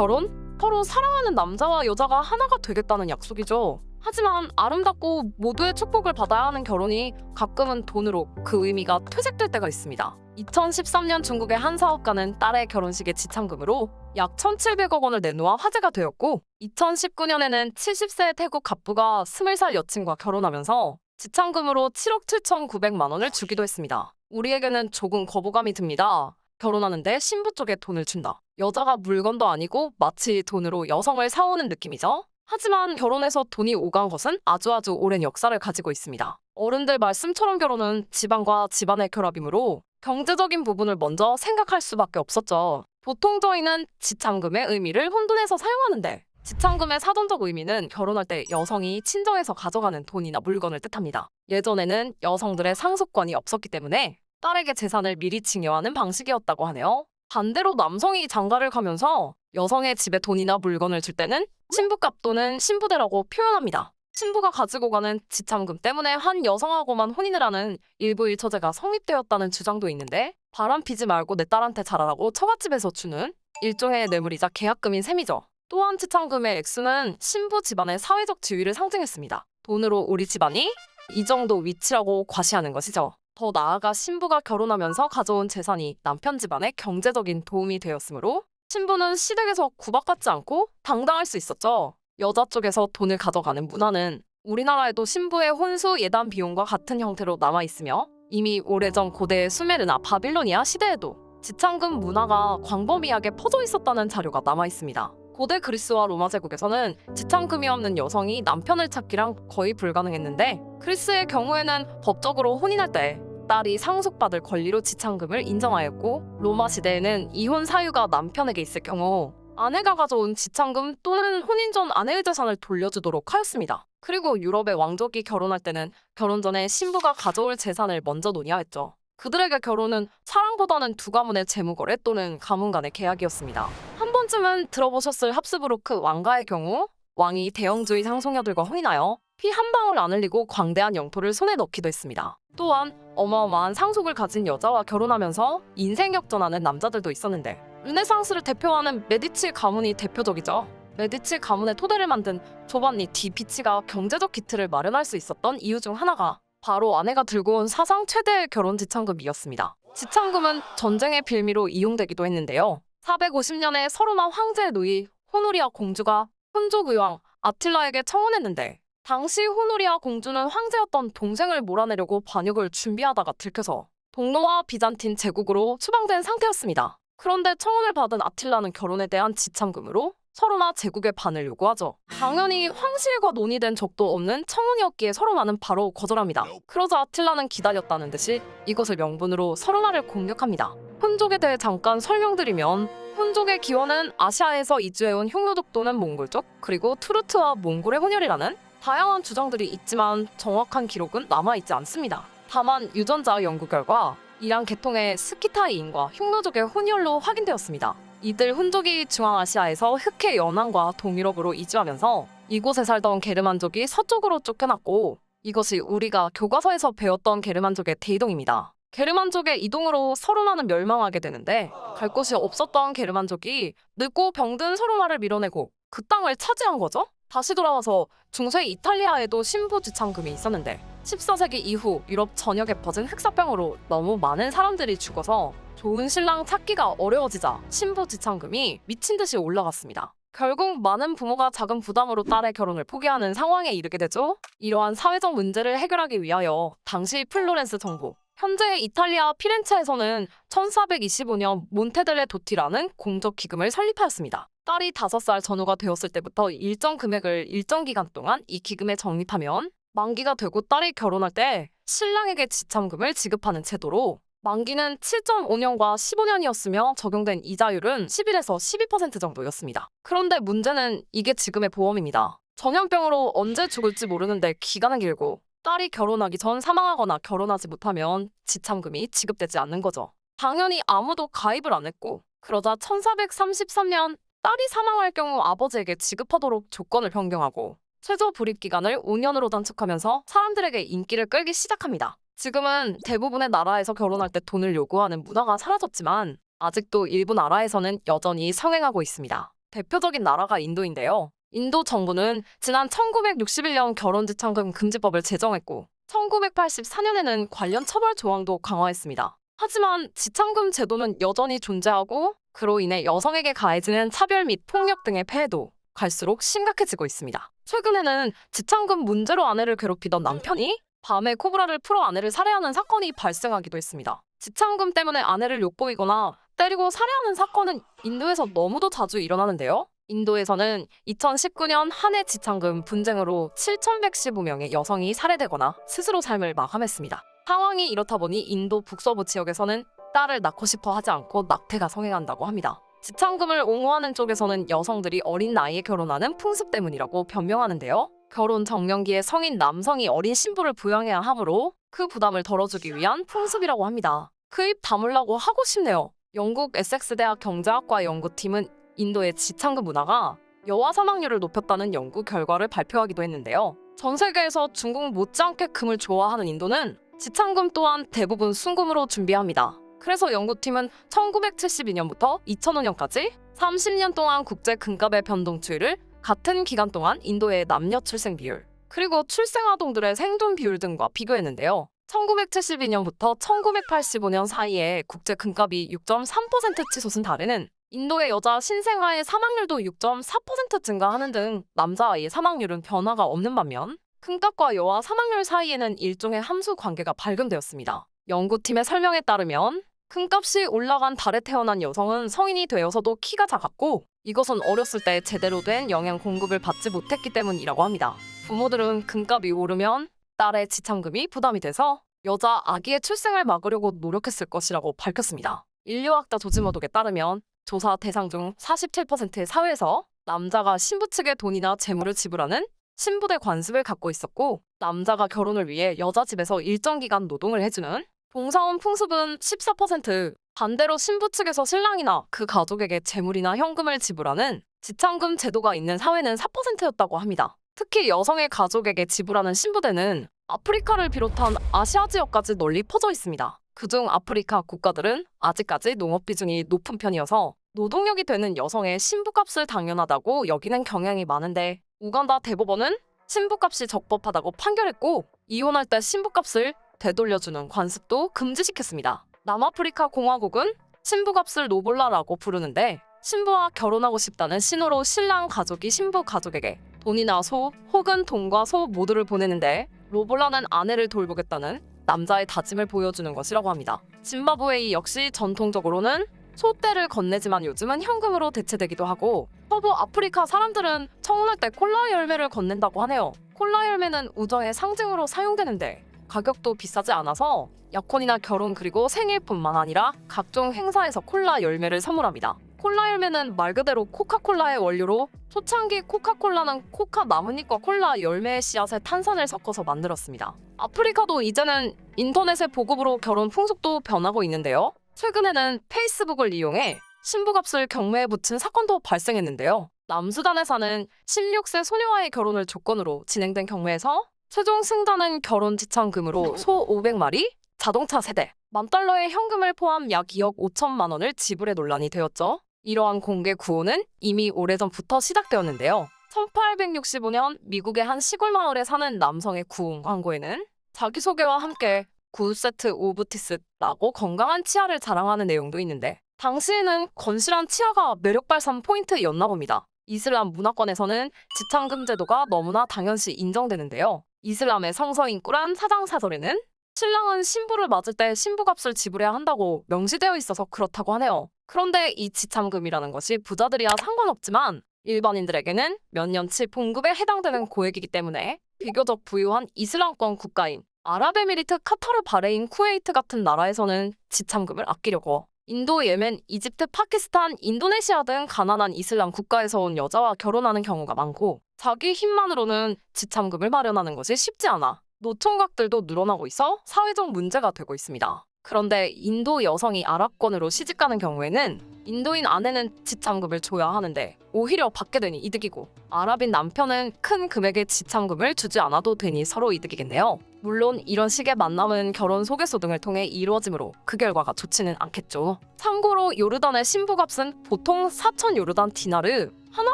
결혼? 서로 사랑하는 남자와 여자가 하나가 되겠다는 약속이죠. 하지만 아름답고 모두의 축복을 받아야 하는 결혼이 가끔은 돈으로 그 의미가 퇴색될 때가 있습니다. 2013년 중국의 한 사업가는 딸의 결혼식의 지참금으로 약 1,700억 원을 내놓아 화제가 되었고, 2019년에는 70세 태국 갑부가 20살 여친과 결혼하면서 지참금으로 7억 7,900만 원을 주기도 했습니다. 우리에게는 조금 거부감이 듭니다. 결혼하는데 신부 쪽에 돈을 준다. 여자가 물건도 아니고 마치 돈으로 여성을 사오는 느낌이죠. 하지만 결혼해서 돈이 오간 것은 아주 오랜 역사를 가지고 있습니다. 어른들 말씀처럼 결혼은 집안과 집안의 결합이므로 경제적인 부분을 먼저 생각할 수밖에 없었죠. 보통 저희는 지참금의 의미를 혼돈해서 사용하는데, 지참금의 사전적 의미는 결혼할 때 여성이 친정에서 가져가는 돈이나 물건을 뜻합니다. 예전에는 여성들의 상속권이 없었기 때문에 딸에게 재산을 미리 증여하는 방식이었다고 하네요. 반대로 남성이 장가를 가면서 여성의 집에 돈이나 물건을 줄 때는 신부값 또는 신부대라고 표현합니다. 신부가 가지고 가는 지참금 때문에 한 여성하고만 혼인을 하는 일부일처제가 성립되었다는 주장도 있는데, 바람 피지 말고 내 딸한테 잘하라고 처갓집에서 주는 일종의 뇌물이자 계약금인 셈이죠. 또한 지참금의 액수는 신부 집안의 사회적 지위를 상징했습니다. 돈으로 우리 집안이 이 정도 위치라고 과시하는 것이죠. 더 나아가 신부가 결혼하면서 가져온 재산이 남편 집안에 경제적인 도움이 되었으므로 신부는 시댁에서 구박받지 않고 당당할 수 있었죠. 여자 쪽에서 돈을 가져가는 문화는 우리나라에도 신부의 혼수 예단 비용과 같은 형태로 남아있으며, 이미 오래전 고대 수메르나 바빌로니아 시대에도 지참금 문화가 광범위하게 퍼져 있었다는 자료가 남아있습니다. 고대 그리스와 로마 제국에서는 지참금이 없는 여성이 남편을 찾기랑 거의 불가능했는데, 그리스의 경우에는 법적으로 혼인할 때 딸이 상속받을 권리로 지참금을 인정하였고, 로마 시대에는 이혼 사유가 남편에게 있을 경우 아내가 가져온 지참금 또는 혼인 전 아내의 재산을 돌려주도록 하였습니다. 그리고 유럽의 왕족이 결혼할 때는 결혼 전에 신부가 가져올 재산을 먼저 논의하였죠. 그들에게 결혼은 사랑보다는 두 가문의 재무거래 또는 가문 간의 계약이었습니다. 한 번쯤은 들어보셨을 합스부르크 왕가의 경우, 왕이 대영주의 상속녀들과 혼인하여 피 한 방울 안 흘리고 광대한 영토를 손에 넣기도 했습니다. 또한 어마어마한 상속을 가진 여자와 결혼하면서 인생 역전하는 남자들도 있었는데, 르네상스를 대표하는 메디치 가문이 대표적이죠. 메디치 가문의 토대를 만든 조반니 디 비치가 경제적 기틀을 마련할 수 있었던 이유 중 하나가 바로 아내가 들고 온 사상 최대의 결혼 지참금이었습니다. 지참금은 전쟁의 빌미로 이용되기도 했는데요. 450년에 서로나 황제의 누이 호노리아 공주가 훈족 의왕 아틸라에게 청혼했는데, 당시 호노리아 공주는 황제였던 동생을 몰아내려고 반역을 준비하다가 들켜서 동로와 비잔틴 제국으로 추방된 상태였습니다. 그런데 청혼을 받은 아틸라는 결혼에 대한 지참금으로 서로나 제국의 반을 요구하죠. 당연히 황실과 논의된 적도 없는 청혼이었기에 서로나는 바로 거절합니다. 그러자 아틸라는 기다렸다는 듯이 이것을 명분으로 서로나를 공격합니다. 훈족에 대해 잠깐 설명드리면, 훈족의 기원은 아시아에서 이주해온 흉노족 또는 몽골족, 그리고 투르트와 몽골의 혼혈이라는 다양한 주장들이 있지만 정확한 기록은 남아있지 않습니다. 다만 유전자 연구 결과 이란 계통의 스키타이인과 흉노족의 혼혈로 확인되었습니다. 이들 훈족이 중앙아시아에서 흑해 연안과 동유럽으로 이주하면서 이곳에 살던 게르만족이 서쪽으로 쫓겨났고, 이것이 우리가 교과서에서 배웠던 게르만족의 대이동입니다. 게르만족의 이동으로 서로나는 멸망하게 되는데, 갈 곳이 없었던 게르만족이 늙고 병든 서로나를 밀어내고 그 땅을 차지한 거죠. 다시 돌아와서 중세 이탈리아에도 신부 지참금이 있었는데, 14세기 이후 유럽 전역에 퍼진 흑사병으로 너무 많은 사람들이 죽어서 좋은 신랑 찾기가 어려워지자 신부 지참금이 미친 듯이 올라갔습니다. 결국 많은 부모가 작은 부담으로 딸의 결혼을 포기하는 상황에 이르게 되죠. 이러한 사회적 문제를 해결하기 위하여 당시 플로렌스 정부, 현재의 이탈리아 피렌체에서는 1425년 몬테델레 도티라는 공적 기금을 설립하였습니다. 딸이 5살 전후가 되었을 때부터 일정 금액을 일정 기간 동안 이 기금에 적립하면 만기가 되고 딸이 결혼할 때 신랑에게 지참금을 지급하는 제도로, 만기는 7.5년과 15년이었으며 적용된 이자율은 11에서 12% 정도였습니다. 그런데 문제는 이게 지금의 보험입니다. 전염병으로 언제 죽을지 모르는데 기간은 길고, 딸이 결혼하기 전 사망하거나 결혼하지 못하면 지참금이 지급되지 않는 거죠. 당연히 아무도 가입을 안 했고, 그러자 1433년 딸이 사망할 경우 아버지에게 지급하도록 조건을 변경하고 최저 불입기간을 5년으로 단축하면서 사람들에게 인기를 끌기 시작합니다. 지금은 대부분의 나라에서 결혼할 때 돈을 요구하는 문화가 사라졌지만, 아직도 일부 나라에서는 여전히 성행하고 있습니다. 대표적인 나라가 인도인데요. 인도 정부는 지난 1961년 결혼 지참금 금지법을 제정했고 1984년에는 관련 처벌 조항도 강화했습니다. 하지만 지참금 제도는 여전히 존재하고 그로 인해 여성에게 가해지는 차별 및 폭력 등의 폐해도 갈수록 심각해지고 있습니다. 최근에는 지참금 문제로 아내를 괴롭히던 남편이 밤에 코브라를 풀어 아내를 살해하는 사건이 발생하기도 했습니다. 지참금 때문에 아내를 욕보이거나 때리고 살해하는 사건은 인도에서 너무도 자주 일어나는데요. 인도에서는 2019년 한 해 지참금 분쟁으로 7,115명의 여성이 살해되거나 스스로 삶을 마감했습니다. 상황이 이렇다 보니 인도 북서부 지역에서는 딸을 낳고 싶어 하지 않고 낙태가 성행한다고 합니다. 지참금을 옹호하는 쪽에서는 여성들이 어린 나이에 결혼하는 풍습 때문이라고 변명하는데요. 결혼 정년기에 성인 남성이 어린 신부를 부양해야 하므로 그 부담을 덜어주기 위한 풍습이라고 합니다. 그 입 다물라고 하고 싶네요. 영국 에섹스 대학 경제학과 연구팀은 인도의 지참금 문화가 여아 사망률을 높였다는 연구 결과를 발표하기도 했는데요. 전 세계에서 중국 못지않게 금을 좋아하는 인도는 지참금 또한 대부분 순금으로 준비합니다. 그래서 연구팀은 1972년부터 2005년까지 30년 동안 국제 금값의 변동 추이를 같은 기간 동안 인도의 남녀 출생 비율, 그리고 출생 아동들의 생존 비율 등과 비교했는데요. 1972년부터 1985년 사이에 국제 금값이 6.3% 치솟은 달에는 인도의 여자 신생아의 사망률도 6.4% 증가하는 등 남자아이의 사망률은 변화가 없는 반면 금값과 여아 사망률 사이에는 일종의 함수 관계가 발견되었습니다. 연구팀의 설명에 따르면 금값이 올라간 달에 태어난 여성은 성인이 되어서도 키가 작았고 이것은 어렸을 때 제대로 된 영양 공급을 받지 못했기 때문이라고 합니다. 부모들은 금값이 오르면 딸의 지참금이 부담이 돼서 여자 아기의 출생을 막으려고 노력했을 것이라고 밝혔습니다. 인류학자 조지머독에 따르면 조사 대상 중 47%의 사회에서 남자가 신부 측에 돈이나 재물을 지불하는 신부대 관습을 갖고 있었고 남자가 결혼을 위해 여자 집에서 일정 기간 노동을 해주는 봉사원 풍습은 14%, 반대로 신부 측에서 신랑이나 그 가족에게 재물이나 현금을 지불하는 지참금 제도가 있는 사회는 4%였다고 합니다. 특히 여성의 가족에게 지불하는 신부대는 아프리카를 비롯한 아시아 지역까지 널리 퍼져 있습니다. 그중 아프리카 국가들은 아직까지 농업 비중이 높은 편이어서 노동력이 되는 여성의 신부값을 당연하다고 여기는 경향이 많은데 우간다 대법원은 신부값이 적법하다고 판결했고 이혼할 때 신부값을 되돌려주는 관습도 금지시켰습니다. 남아프리카 공화국은 신부값을 노볼라라고 부르는데 신부와 결혼하고 싶다는 신호로 신랑 가족이 신부 가족에게 돈이나 소 혹은 돈과 소 모두를 보내는데 로볼라는 아내를 돌보겠다는 남자의 다짐을 보여주는 것이라고 합니다. 짐바브웨이 역시 전통적으로는 소떼를 건네지만 요즘은 현금으로 대체되기도 하고 서부 아프리카 사람들은 청혼할 때 콜라 열매를 건넨다고 하네요. 콜라 열매는 우정의 상징으로 사용되는데 가격도 비싸지 않아서 약혼이나 결혼 그리고 생일뿐만 아니라 각종 행사에서 콜라 열매를 선물합니다. 콜라 열매는 말 그대로 코카콜라의 원료로 초창기 코카콜라는 코카 나뭇잎과 콜라 열매의 씨앗에 탄산을 섞어서 만들었습니다. 아프리카도 이제는 인터넷의 보급으로 결혼 풍속도 변하고 있는데요. 최근에는 페이스북을 이용해 신부값을 경매에 붙인 사건도 발생했는데요. 남수단에 사는 16세 소녀와의 결혼을 조건으로 진행된 경매에서 최종 승자는 결혼 지참금으로 소 500마리, 자동차 세대, $10,000의 현금을 포함 약 2억 5천만 원을 지불해 논란이 되었죠. 이러한 공개 구호는 이미 오래전부터 시작되었는데요. 1865년 미국의 한 시골 마을에 사는 남성의 구혼 광고에는 자기소개와 함께 굿세트 오브 티스라고 건강한 치아를 자랑하는 내용도 있는데 당시에는 건실한 치아가 매력 발산 포인트였나 봅니다. 이슬람 문화권에서는 지참금 제도가 너무나 당연시 인정되는데요. 이슬람의 성서인 꾸란 사장사절에는 신랑은 신부를 맞을 때 신부값을 지불해야 한다고 명시되어 있어서 그렇다고 하네요. 그런데 이 지참금이라는 것이 부자들이야 상관없지만 일반인들에게는 몇 년치 봉급에 해당되는 고액이기 때문에 비교적 부유한 이슬람권 국가인 아랍에미리트, 카타르, 바레인, 쿠웨이트 같은 나라에서는 지참금을 아끼려고 인도, 예멘, 이집트, 파키스탄, 인도네시아 등 가난한 이슬람 국가에서 온 여자와 결혼하는 경우가 많고 자기 힘만으로는 지참금을 마련하는 것이 쉽지 않아 노총각들도 늘어나고 있어 사회적 문제가 되고 있습니다. 그런데 인도 여성이 아랍권으로 시집가는 경우에는 인도인 아내는 지참금을 줘야 하는데 오히려 받게 되니 이득이고 아랍인 남편은 큰 금액의 지참금을 주지 않아도 되니 서로 이득이겠네요. 물론 이런 식의 만남은 결혼 소개소 등을 통해 이루어지므로 그 결과가 좋지는 않겠죠. 참고로 요르단의 신부값은 보통 4,000 요르단 디나르,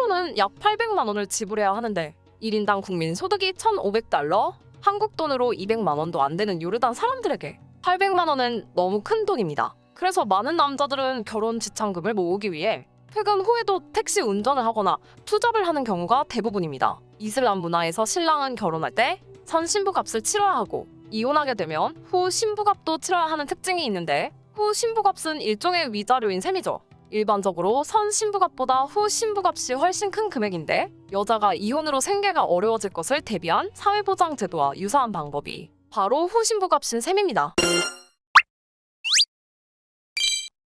최소는 약 800만 원을 지불해야 하는데 1인당 국민 소득이 1,500달러, 한국 돈으로 200만 원도 안 되는 요르단 사람들에게 800만 원은 너무 큰 돈입니다. 그래서 많은 남자들은 결혼 지참금을 모으기 위해 퇴근 후에도 택시 운전을 하거나 투잡을 하는 경우가 대부분입니다. 이슬람 문화에서 신랑은 결혼할 때 선 신부값을 치러야 하고 이혼하게 되면 후 신부값도 치러야 하는 특징이 있는데 후 신부값은 일종의 위자료인 셈이죠. 일반적으로 선 신부값보다 후 신부값이 훨씬 큰 금액인데 여자가 이혼으로 생계가 어려워질 것을 대비한 사회보장 제도와 유사한 방법이 바로 후 신부값인 셈입니다.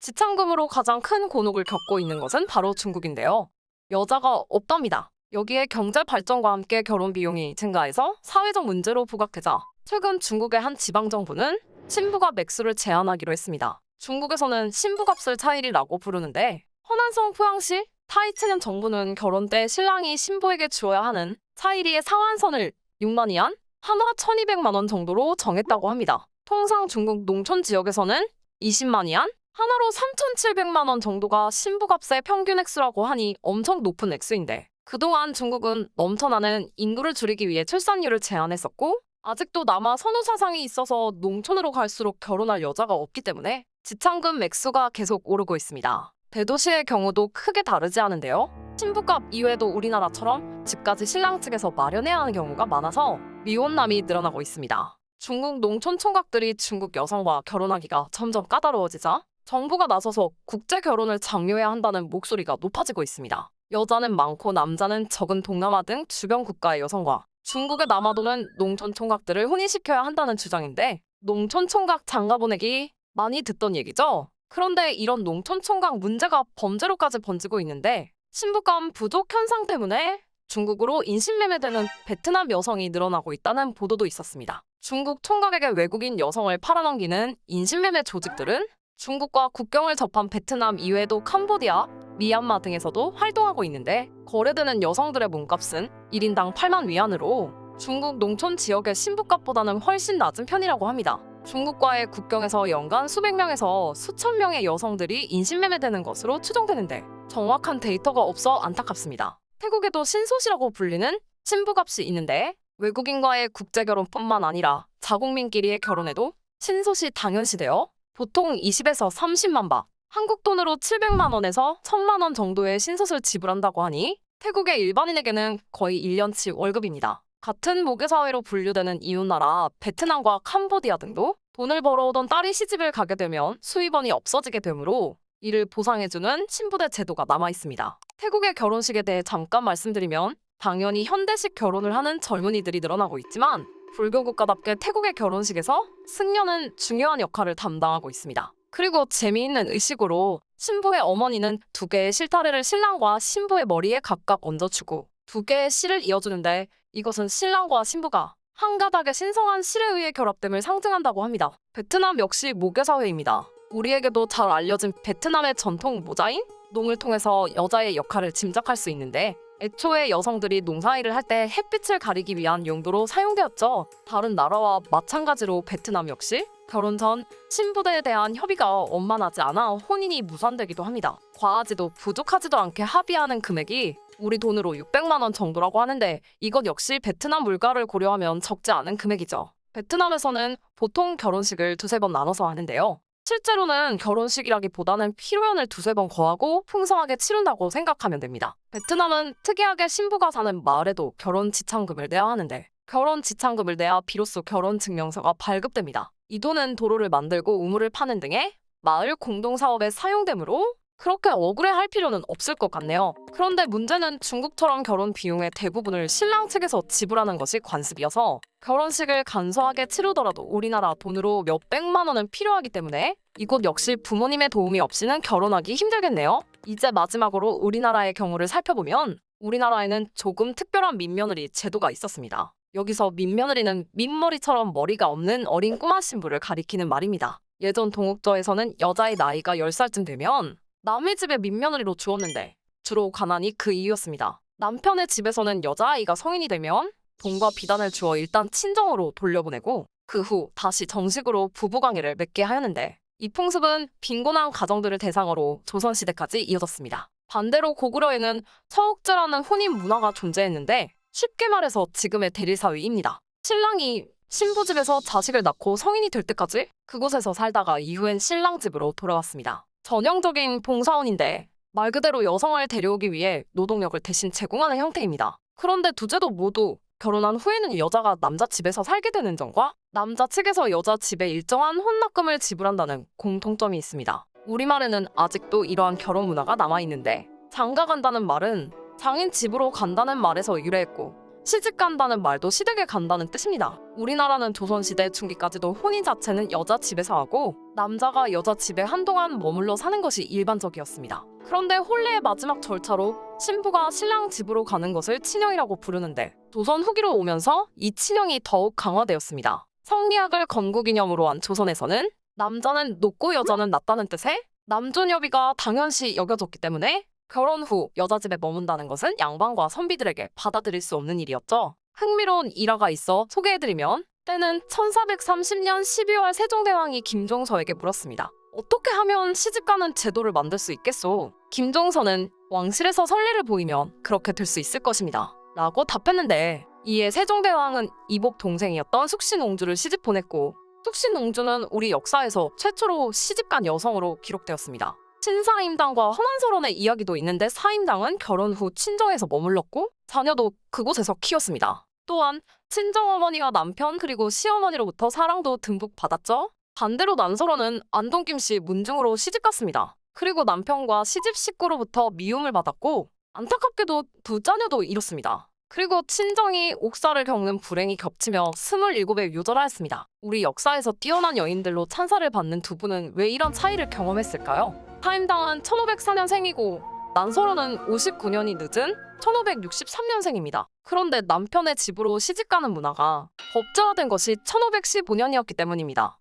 지참금으로 가장 큰 곤혹을 겪고 있는 것은 바로 중국인데요. 여자가 없답니다. 여기에 경제 발전과 함께 결혼 비용이 증가해서 사회적 문제로 부각되자 최근 중국의 한 지방정부는 신부가 맥수를 제한하기로 했습니다. 중국에서는 신부값을 차일이라고 부르는데 허난성 포항시 타이체년 정부는 결혼 때 신랑이 신부에게 주어야 하는 차일이의 상한선을 6만 위안, 하나 1,200만 원 정도로 정했다고 합니다. 통상 중국 농촌 지역에서는 20만 위안, 하나로 3,700만 원 정도가 신부값의 평균 액수라고 하니 엄청 높은 액수인데 그동안 중국은 넘쳐나는 인구를 줄이기 위해 출산율을 제한했었고 아직도 남아 선호 사상이 있어서 농촌으로 갈수록 결혼할 여자가 없기 때문에 지참금 맥수가 계속 오르고 있습니다. 대도시의 경우도 크게 다르지 않은데요. 신부값 이외에도 우리나라처럼 집까지 신랑 측에서 마련해야 하는 경우가 많아서 미혼남이 늘어나고 있습니다. 중국 농촌 총각들이 중국 여성과 결혼하기가 점점 까다로워지자 정부가 나서서 국제 결혼을 장려해야 한다는 목소리가 높아지고 있습니다. 여자는 많고 남자는 적은 동남아 등 주변 국가의 여성과 중국에 남아도는 농촌 총각들을 혼인시켜야 한다는 주장인데 농촌 총각 장가 보내기 많이 듣던 얘기죠. 그런데 이런 농촌 총각 문제가 범죄로까지 번지고 있는데 신부감 부족 현상 때문에 중국으로 인신매매되는 베트남 여성이 늘어나고 있다는 보도도 있었습니다. 중국 총각에게 외국인 여성을 팔아넘기는 인신매매 조직들은 중국과 국경을 접한 베트남 이외에도 캄보디아, 미얀마 등에서도 활동하고 있는데 거래되는 여성들의 몸값은 1인당 8만 위안으로 중국 농촌 지역의 신부값보다는 훨씬 낮은 편이라고 합니다. 중국과의 국경에서 연간 수백 명에서 수천 명의 여성들이 인신매매되는 것으로 추정되는데 정확한 데이터가 없어 안타깝습니다. 태국에도 신소시라고 불리는 신부값이 있는데 외국인과의 국제결혼뿐만 아니라 자국민끼리의 결혼에도 신소시 당연시되어 보통 20에서 30만 바, 한국 돈으로 700만 원에서 1,000만 원 정도의 신소를 지불한다고 하니 태국의 일반인에게는 거의 1년치 월급입니다. 같은 모계사회로 분류되는 이웃나라 베트남과 캄보디아 등도 돈을 벌어오던 딸이 시집을 가게 되면 수입원이 없어지게 되므로 이를 보상해주는 신부대 제도가 남아있습니다. 태국의 결혼식에 대해 잠깐 말씀드리면 당연히 현대식 결혼을 하는 젊은이들이 늘어나고 있지만 불교 국가답게 태국의 결혼식에서 승려는 중요한 역할을 담당하고 있습니다. 그리고 재미있는 의식으로 신부의 어머니는 2개의 실타래를 신랑과 신부의 머리에 각각 얹어주고 2개의 실을 이어주는데 이것은 신랑과 신부가 한 가닥의 신성한 실에 의해 결합됨을 상징한다고 합니다. 베트남 역시 모계사회입니다. 우리에게도 잘 알려진 베트남의 전통 모자인 농을 통해서 여자의 역할을 짐작할 수 있는데 애초에 여성들이 농사일을 할 때 햇빛을 가리기 위한 용도로 사용되었죠. 다른 나라와 마찬가지로 베트남 역시 결혼 전 신부대에 대한 협의가 원만하지 않아 혼인이 무산되기도 합니다. 과하지도 부족하지도 않게 합의하는 금액이 우리 돈으로 600만 원 정도라고 하는데 이것 역시 베트남 물가를 고려하면 적지 않은 금액이죠. 베트남에서는 보통 결혼식을 2-3번 나눠서 하는데요. 실제로는 결혼식이라기보다는 피로연을 2-3번 거하고 풍성하게 치른다고 생각하면 됩니다. 베트남은 특이하게 신부가 사는 마을에도 결혼 지참금을 내야 하는데 결혼 지참금을 내야 비로소 결혼 증명서가 발급됩니다. 이 돈은 도로를 만들고 우물을 파는 등의 마을 공동사업에 사용되므로 그렇게 억울해할 필요는 없을 것 같네요. 그런데 문제는 중국처럼 결혼 비용의 대부분을 신랑 측에서 지불하는 것이 관습이어서 결혼식을 간소하게 치르더라도 우리나라 돈으로 몇백만 원은 필요하기 때문에 이곳 역시 부모님의 도움이 없이는 결혼하기 힘들겠네요. 이제 마지막으로 우리나라의 경우를 살펴보면 우리나라에는 조금 특별한 민며느리 제도가 있었습니다. 여기서 민며느리는 민머리처럼 머리가 없는 어린 꼬마 신부를 가리키는 말입니다. 예전 동욱저에서는 여자의 나이가 10살쯤 되면 남의 집에 민며느리로 주었는데 주로 가난이 그 이유였습니다. 남편의 집에서는 여자아이가 성인이 되면 돈과 비단을 주어 일단 친정으로 돌려보내고 그 후 다시 정식으로 부부관계를 맺게 하였는데 이 풍습은 빈곤한 가정들을 대상으로 조선시대까지 이어졌습니다. 반대로 고구려에는 서옥제라는 혼인 문화가 존재했는데 쉽게 말해서 지금의 대리사위입니다. 신랑이 신부 집에서 자식을 낳고 성인이 될 때까지 그곳에서 살다가 이후엔 신랑 집으로 돌아왔습니다. 전형적인 봉사원인데 말 그대로 여성을 데려오기 위해 노동력을 대신 제공하는 형태입니다. 그런데 두 제도 모두 결혼한 후에는 여자가 남자 집에서 살게 되는 점과 남자 측에서 여자 집에 일정한 혼납금을 지불한다는 공통점이 있습니다. 우리말에는 아직도 이러한 결혼 문화가 남아있는데 장가 간다는 말은 장인 집으로 간다는 말에서 유래했고 시집 간다는 말도 시댁에 간다는 뜻입니다. 우리나라는 조선시대 중기까지도 혼인 자체는 여자 집에서 하고 남자가 여자 집에 한동안 머물러 사는 것이 일반적이었습니다. 그런데 혼례의 마지막 절차로 신부가 신랑 집으로 가는 것을 친형이라고 부르는데 조선 후기로 오면서 이 친형이 더욱 강화되었습니다. 성리학을 건국이념으로 한 조선에서는 남자는 높고 여자는 낮다는 뜻의 남존여비가 당연시 여겨졌기 때문에 결혼 후 여자 집에 머문다는 것은 양반과 선비들에게 받아들일 수 없는 일이었죠. 흥미로운 일화가 있어 소개해드리면 때는 1430년 12월 세종대왕이 김종서에게 물었습니다. 어떻게 하면 시집가는 제도를 만들 수 있겠소? 김종서는 왕실에서 선례를 보이면 그렇게 될 수 있을 것입니다. 라고 답했는데 이에 세종대왕은 이복 동생이었던 숙신옹주를 시집 보냈고 숙신옹주는 우리 역사에서 최초로 시집간 여성으로 기록되었습니다. 친사임당과 헌안설원의 이야기도 있는데 사임당은 결혼 후 친정에서 머물렀고 자녀도 그곳에서 키웠습니다. 또한 친정어머니와 남편 그리고 시어머니로부터 사랑도 듬뿍 받았죠. 반대로 난설원은 안동 김씨 문중으로 시집갔습니다. 그리고 남편과 시집 식구로부터 미움을 받았고 안타깝게도 두 자녀도 잃었습니다. 그리고 친정이 옥사를 겪는 불행이 겹치며 27에 유절하였습니다. 우리 역사에서 뛰어난 여인들로 찬사를 받는 두 분은 왜 이런 차이를 경험했을까요? 사임당은 1504년생이고 난설원은 59년이 늦은 1563년생입니다. 그런데 남편의 집으로 시집가는 문화가 법제화된 것이 1515년이었기 때문입니다.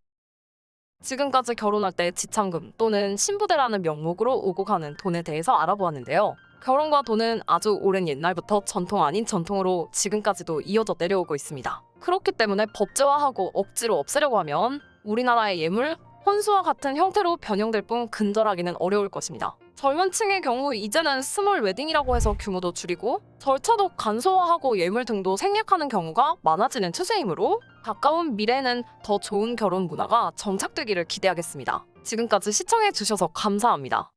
지금까지 결혼할 때 지참금 또는 신부대라는 명목으로 오고 가는 돈에 대해서 알아보았는데요. 결혼과 돈은 아주 오랜 옛날부터 전통 아닌 전통으로 지금까지도 이어져 내려오고 있습니다. 그렇기 때문에 법제화하고 억지로 없애려고 하면 우리나라의 예물, 혼수와 같은 형태로 변형될 뿐 근절하기는 어려울 것입니다. 젊은 층의 경우 이제는 스몰 웨딩이라고 해서 규모도 줄이고 절차도 간소화하고 예물 등도 생략하는 경우가 많아지는 추세이므로 가까운 미래에는 더 좋은 결혼 문화가 정착되기를 기대하겠습니다. 지금까지 시청해주셔서 감사합니다.